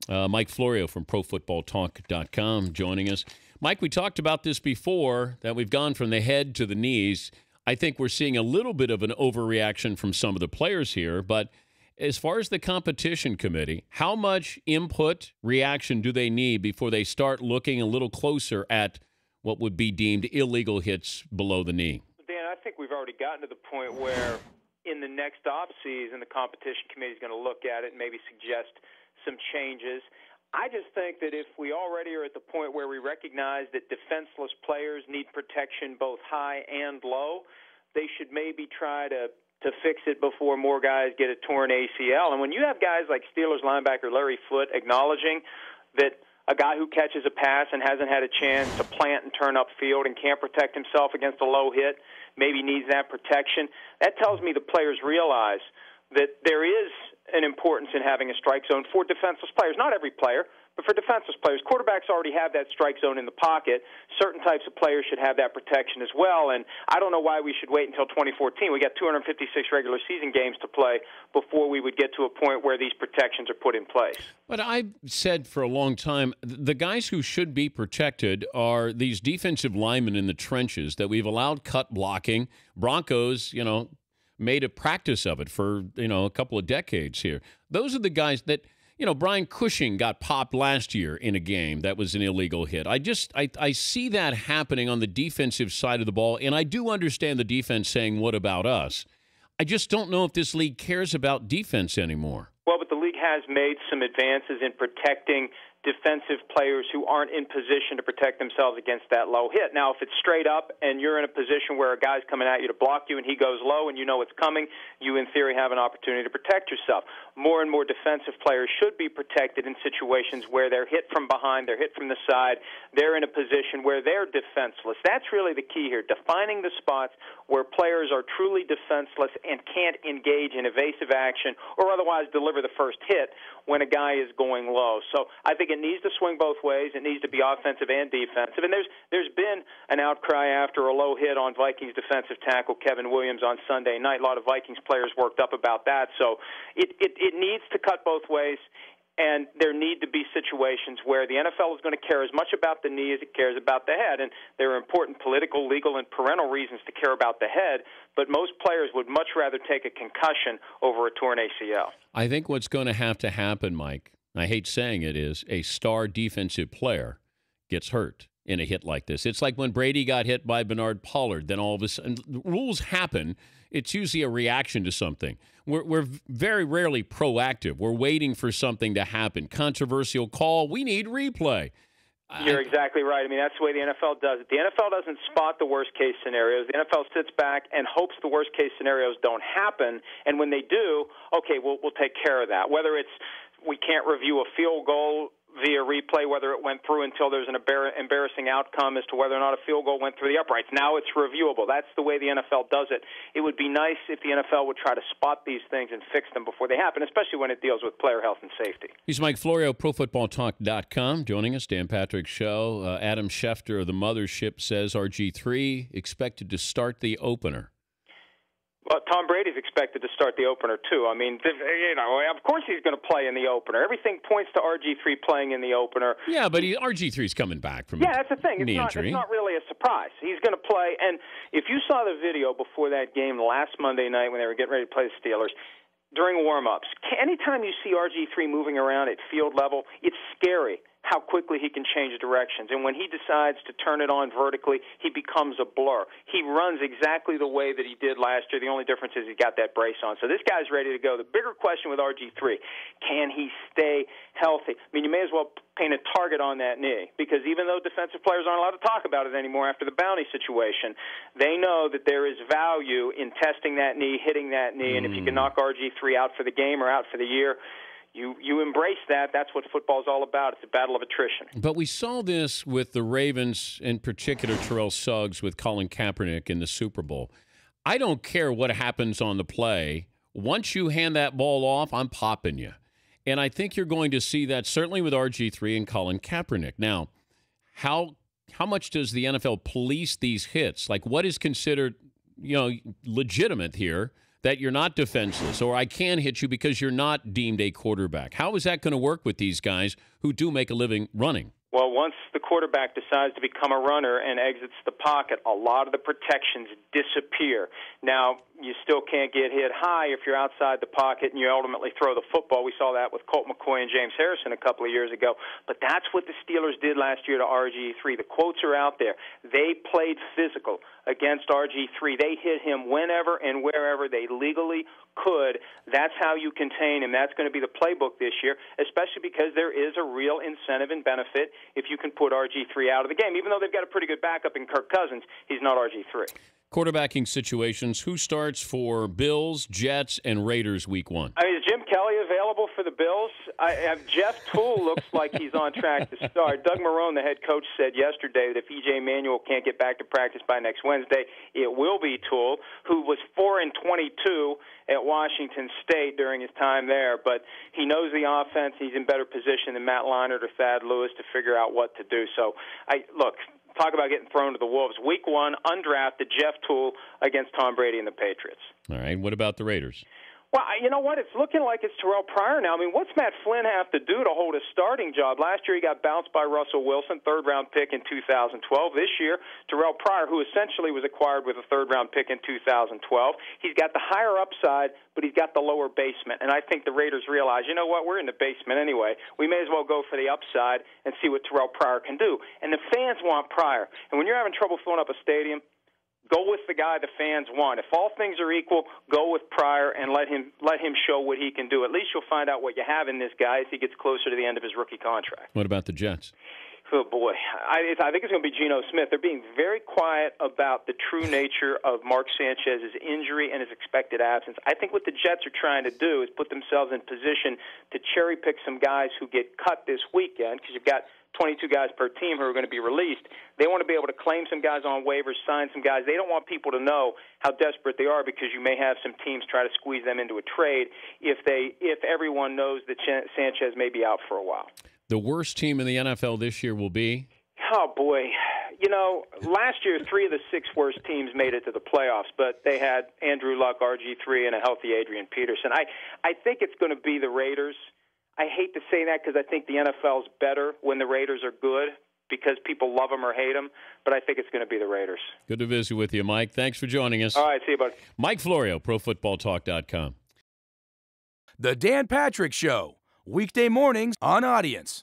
Mike Florio from ProFootballTalk.com joining us. Mike, we talked about this before, that we've gone from the head to the knees. I think we're seeing a little bit of an overreaction from some of the players here, but as far as the competition committee, how much input, reaction do they need before they start looking a little closer at what would be deemed illegal hits below the knee? Dan, I think we've already gotten to the point where in the next offseason, the competition committee is going to look at it and maybe suggest some changes. I just think that if we already are at the point where we recognize that defenseless players need protection both high and low, they should maybe try to fix it before more guys get a torn ACL. And when you have guys like Steelers linebacker Larry Foote acknowledging that a guy who catches a pass and hasn't had a chance to plant and turn upfield and can't protect himself against a low hit maybe needs that protection, that tells me the players realize that there is an importance in having a strike zone for defenseless players. Not every player, but for defenseless players. Quarterbacks already have that strike zone in the pocket. Certain types of players should have that protection as well, and I don't know why we should wait until 2014. We got 256 regular season games to play before we would get to a point where these protections are put in place. But I've said for a long time, the guys who should be protected are these defensive linemen in the trenches that we've allowed cut blocking. Broncos, made a practice of it for, a couple of decades here. Those are the guys that, Brian Cushing got popped last year in a game that was an illegal hit. I see that happening on the defensive side of the ball, and I do understand the defense saying, what about us? I just don't know if this league cares about defense anymore. Well, but the league has made some advances in protecting defensive players who aren't in position to protect themselves against that low hit. Now, if it's straight up and you're in a position where a guy's coming at you to block you and he goes low and you know it's coming, you in theory have an opportunity to protect yourself. More and more defensive players should be protected in situations where they're hit from behind, they're hit from the side, they're in a position where they're defenseless. That's really the key here, defining the spots where players are truly defenseless and can't engage in evasive action or otherwise deliver the first hit when a guy is going low. So I think it needs to swing both ways. It needs to be offensive and defensive. And there's been an outcry after a low hit on Vikings defensive tackle Kevin Williams on Sunday night. A lot of Vikings players worked up about that. So it needs to cut both ways. And there need to be situations where the NFL is going to care as much about the knee as it cares about the head. And there are important political, legal, and parental reasons to care about the head, but most players would much rather take a concussion over a torn ACL. I think what's going to happen, Mike, I hate saying it, is a star defensive player gets hurt in a hit like this. It's like when Brady got hit by Bernard Pollard. Then all of a sudden, rules happen. It's usually a reaction to something. We're very rarely proactive. We're waiting for something to happen. Controversial call. We need replay. You're exactly right. I mean, that's the way the NFL does it. The NFL doesn't spot the worst-case scenarios. The NFL sits back and hopes the worst-case scenarios don't happen. And when they do, okay, we'll take care of that. Whether it's we can't review a field goal via replay, whether it went through until there's an embarrassing outcome as to whether or not a field goal went through the uprights. Now it's reviewable. That's the way the NFL does it. It would be nice if the NFL would try to spot these things and fix them before they happen, especially when it deals with player health and safety. He's Mike Florio, ProFootballTalk.com, joining us. Dan Patrick Show. Adam Schefter of the Mothership says RG3 expected to start the opener. Well, Tom Brady's expected to start the opener, too. I mean, of course he's going to play in the opener. Everything points to RG3 playing in the opener. Yeah, but RG3's coming back from that's the thing. It's not really a surprise. He's going to play. And if you saw the video before that game last Monday night when they were getting ready to play the Steelers, during warm-ups, anytime you see RG3 moving around at field level, it's scary how quickly he can change directions. And when he decides to turn it on vertically, he becomes a blur. He runs exactly the way that he did last year. The only difference is he's got that brace on. So this guy's ready to go. The bigger question with RG3, can he stay healthy? I mean, you may as well paint a target on that knee, because even though defensive players aren't allowed to talk about it anymore after the Bounty situation, they know that there is value in testing that knee, hitting that knee, and if you can knock RG3 out for the game or out for the year, you embrace that. That's what football is all about. It's a battle of attrition. But we saw this with the Ravens, in particular Terrell Suggs with Colin Kaepernick in the Super Bowl. I don't care what happens on the play. Once you hand that ball off, I'm popping you. And I think you're going to see that certainly with RG3 and Colin Kaepernick. Now, how much does the NFL police these hits? Like, what is considered, legitimate here? that you're not defenseless, or I can hit you because you're not deemed a quarterback. How is that going to work with these guys who do make a living running? Well, once the quarterback decides to become a runner and exits the pocket, a lot of the protections disappear. Now, you still can't get hit high if you're outside the pocket and you ultimately throw the football. We saw that with Colt McCoy and James Harrison a couple of years ago. But that's what the Steelers did last year to RG3. The quotes are out there. They played physical against RG3. They hit him whenever and wherever they legally could. That's how you contain him. That's going to be the playbook this year, especially because there is a real incentive and benefit if you can put RG3 out of the game. Even though they've got a pretty good backup in Kirk Cousins, he's not RG3. Quarterbacking situations, who starts for Bills, Jets, and Raiders week 1? Is Jim Kelly available for the Bills? Jeff Toole looks like he's on track to start. Doug Marrone, the head coach, said yesterday that if E.J. Manuel can't get back to practice by next Wednesday, it will be Toole, who was 4-22 at Washington State during his time there. But he knows the offense. He's in better position than Matt Leinart or Thad Lewis to figure out what to do. So, talk about getting thrown to the wolves. Week 1, undrafted Jeff Toole against Tom Brady and the Patriots. All right. What about the Raiders? Well, you know what? It's looking like it's Terrell Pryor now. I mean, what's Matt Flynn have to do to hold a starting job? Last year he got bounced by Russell Wilson, third-round pick in 2012. This year, Terrell Pryor, who essentially was acquired with a third-round pick in 2012, he's got the higher upside, but he's got the lower basement. And I think the Raiders realize, you know what, we're in the basement anyway. We may as well go for the upside and see what Terrell Pryor can do. And the fans want Pryor. And when you're having trouble filling up a stadium, go with the guy the fans want. If all things are equal, go with Pryor and let him show what he can do. At least you'll find out what you have in this guy as he gets closer to the end of his rookie contract. What about the Jets? Oh, boy. I think it's going to be Geno Smith. They're being very quiet about the true nature of Mark Sanchez's injury and his expected absence. I think what the Jets are trying to do is put themselves in position to cherry-pick some guys who get cut this weekend, because you've got 22 guys per team who are going to be released. They want to be able to claim some guys on waivers, sign some guys. They don't want people to know how desperate they are, because you may have some teams try to squeeze them into a trade if everyone knows that Sanchez may be out for a while. The worst team in the NFL this year will be? Oh, boy. You know, last year 3 of the 6 worst teams made it to the playoffs, but they had Andrew Luck, RG3, and a healthy Adrian Peterson. I think it's going to be the Raiders. I hate to say that because I think the NFL's better when the Raiders are good, because people love them or hate them, but I think it's going to be the Raiders. Good to visit with you, Mike. Thanks for joining us. All right, see you, buddy. Mike Florio, ProFootballTalk.com. The Dan Patrick Show, weekday mornings on Audience.